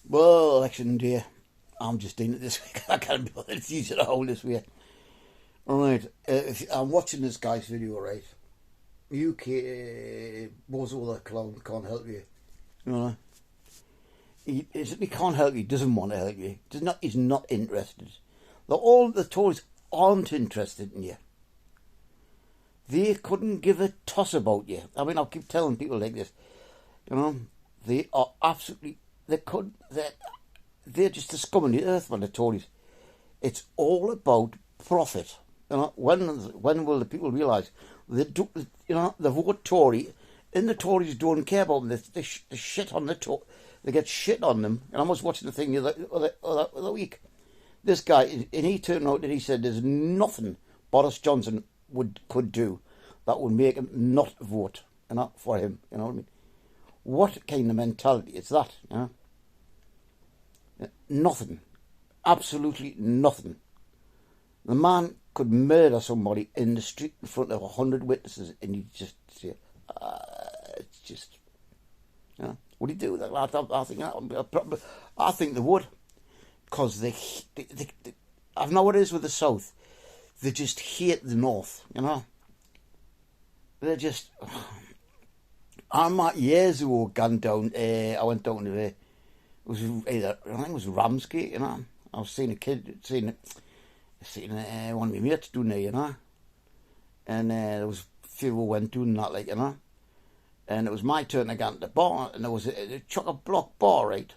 Well, election day. I'm just doing it this week. I can't be bothered. It's easy to hold this way. Alright, I'm watching this guy's video, right? UK bozo the clown can't help you. You know? He can't help you, he doesn't want to help you. He's not interested. All the Tories aren't interested in you. They couldn't give a toss about you. I mean, I'll keep telling people like this. You know, they are absolutely... They're just the scum of the earth, man, the Tories. It's all about profit. You know, when will the people realise they do? You know, the vote Tory, and the Tories don't care about them. They shit on the They get shit on them. And I was watching the thing the other week. This guy, and he turned out that he said there's nothing Boris Johnson could do that would make him not vote. You know, for him. You know what I mean? What kind of mentality is that? You know? Nothing. Absolutely nothing. The man could murder somebody in the street in front of 100 witnesses and you just say, it's just, you know, would he do that? I think they would. Because I know what it is with the South. They just hate the North, you know. They're just... I'm years ago gone down, I went down to it was either, I think it was Ramsgate, you know. I was seeing a kid, seeing one of my mates doing it, you know. And there was a few who went doing that, like, you know. And it was my turn to go to the bar, and there was a chock-a-block bar, right?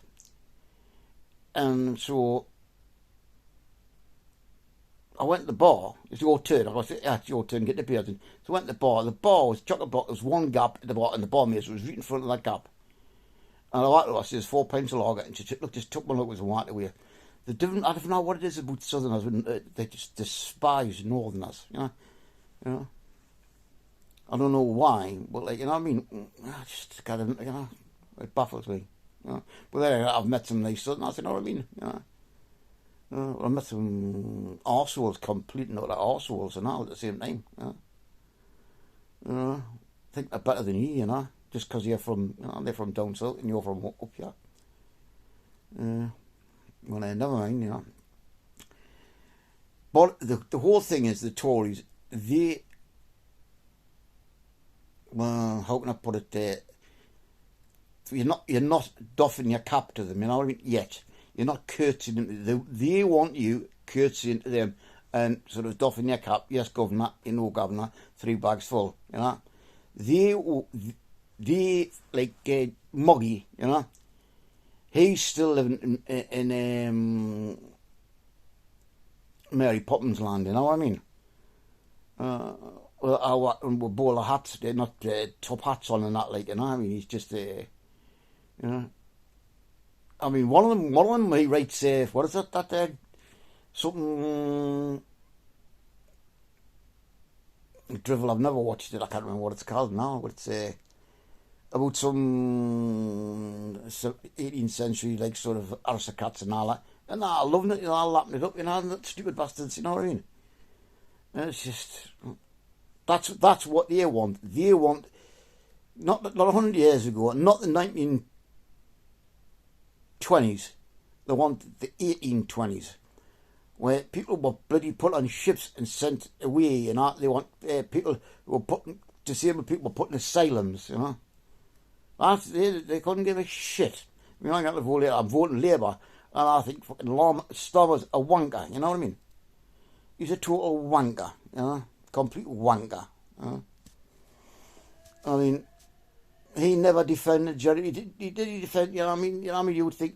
And so I went to the bar. It's your turn. I said, yeah, it's your turn, get the beers in. So I went to the bar. The bar was chock-a-block. There was one gap at the bar, and the barmaid was right in front of that gap. And I went to her, I said, there's 4 pints of lager. And she said, look, just took one look and walked away. I don't know what it is about Southerners. They just despise Northerners, you know. I don't know why, but, like, you know what I mean? I just kind of, you know, it baffles me. You know? But then I've met some nice Southerners, you know what I mean? You know? I met some arseholes, complete and utter arseholes and all at the same time. You know? I think they're better than you know, just because you're from, you know, they're from down south and you're from up here. Well, never mind, you know. But the whole thing is the Tories, well, how can I put it there? You're not doffing your cap to them, you know what I mean? Yet. You're not curtsying them. They want you curtsying to them and sort of doffing your cap. Yes, governor, you know, governor, 3 bags full, you know. They like Muggy, you know. He's still living in Mary Poppins land, you know what I mean? Well, with bowler hats, they're not top hats on and that, like, you know what I mean? He's just, you know. I mean, one of them, he writes, what is that, something, drivel, I've never watched it, I can't remember what it's called now, but it's, about some 18th century, like, sort of aristocrats and all that, and I loving it, you know, I'm lapping it up, you know, and stupid bastards, you know what I mean? And it's just, that's what they want. They want, not 100 years ago, not the 1920s, they want the 1820s, where people were bloody put on ships and sent away, you know. They want people who were disabled people were put in asylums, you know. They couldn't give a shit. I mean, I'm voting Labour, and I think fucking Starmer's a wanker, you know what I mean? He's a total wanker, you know, complete wanker. You know? I mean, he never defended Jerry. He did defend, you know what I mean? You know what I mean? You would think,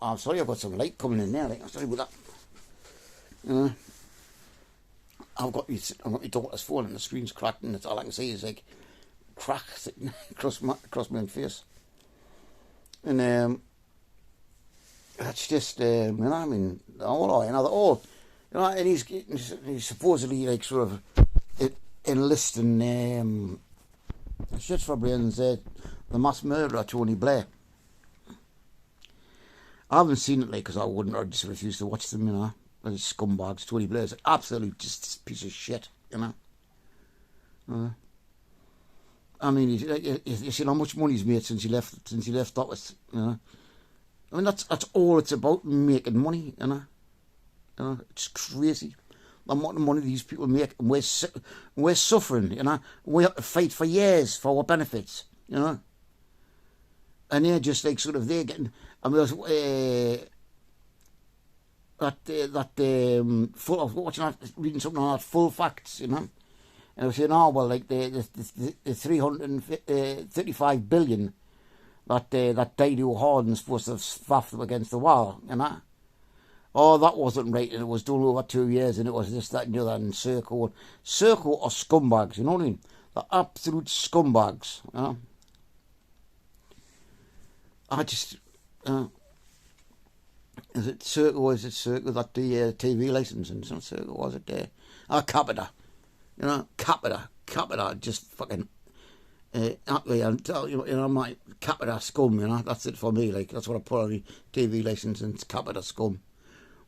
I'm sorry, I've got some light coming in there. Like, I'm sorry about that. You know, I've got my daughter's phone and the screen's cracked, and that's all I can see is like crack sitting across my face. And that's just, you know, I mean, you know, and he's supposedly like sort of enlisting shit for brains, the mass murderer Tony Blair. I haven't seen it, like, because I just refuse to watch them, you know. Those scumbags. Tony Blair's an absolute just piece of shit, you know. I mean, you seen how much money he's made since he left office, you know. I mean, that's all it's about, making money, you know. You know, it's crazy the amount of money these people make, and we're suffering, you know. We have to fight for years for our benefits, you know. And they're just like sort of, they're getting, I mean, full of watching that, reading something on that, full facts, you know. And I was saying, oh well, like the 335 billion that Daily Harden's supposed to have faffed them against the wall, you know. Oh, that wasn't right, and it was done over 2 years, and it was this, that, and the other, and Circle are scumbags, you know what I mean? They're absolute scumbags, you know. I just, is it Circle, or is it Circle that the TV license, and it's not Circle, was it? Capita, you know, Capita, just fucking, happily, and you know, my Capita scum, you know, that's it for me, like, that's what I put on the TV license, and it's Capita scum.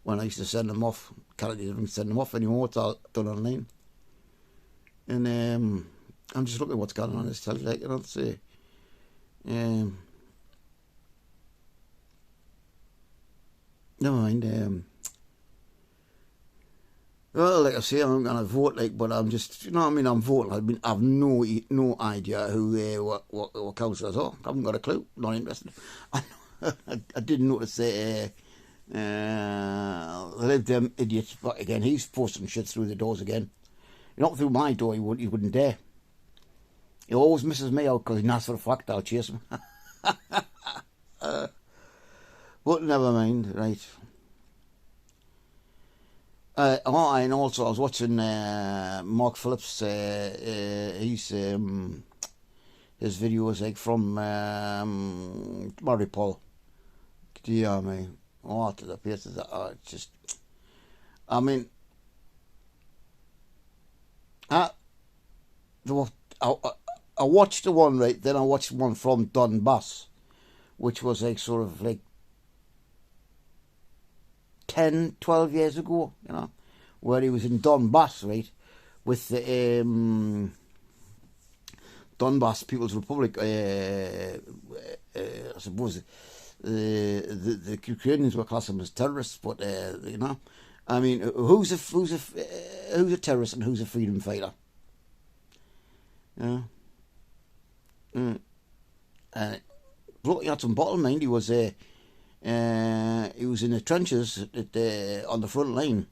When I used to send them off, can't even send them off anymore, it's all done online. And I'm just looking at what's going on in this telly, like, you know, to say, never mind, well, like I say, I'm going to vote, like, but I'm just, you know what I mean, I'm voting. I've no idea who, what councillors are. I haven't got a clue, not interested. I didn't notice that, them idiots, but again, he's posting shit through the doors again. Not through my door, he wouldn't dare. He always misses me out because he knows for a fact I'll chase him. But never mind, right. And also I was watching Mark Phillips, his videos like from Mariupol. Do you know what I mean? Oh, to the places that are just, I mean, I watched the one, right, then I watched one from Donbass, which was like sort of like 10, 12 years ago, you know, where he was in Donbass, right, with the Donbass People's Republic, I suppose the Ukrainians were classing them as terrorists, but you know, I mean, who's a terrorist and who's a freedom fighter? Yeah. Bloke, he had some bottle, mind. He was in the trenches on the front line,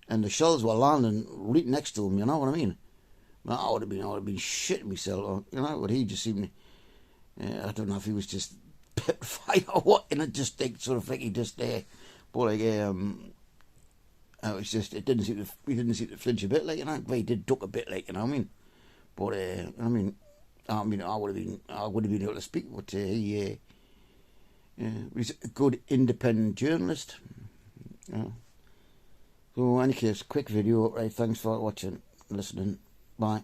and the shells were landing right next to him. You know what I mean? Well, I would have been shitting myself, you know. But he just seemed, I don't know if he was just petrified or what, and it just like sort of like he just but like it was just, he didn't seem to flinch a bit, like, you know. But he did duck a bit, like, you know what I mean. But I mean, I would have been able to speak, but he he's a good independent journalist. So in any case, quick video, right? Thanks for watching, listening. Bye.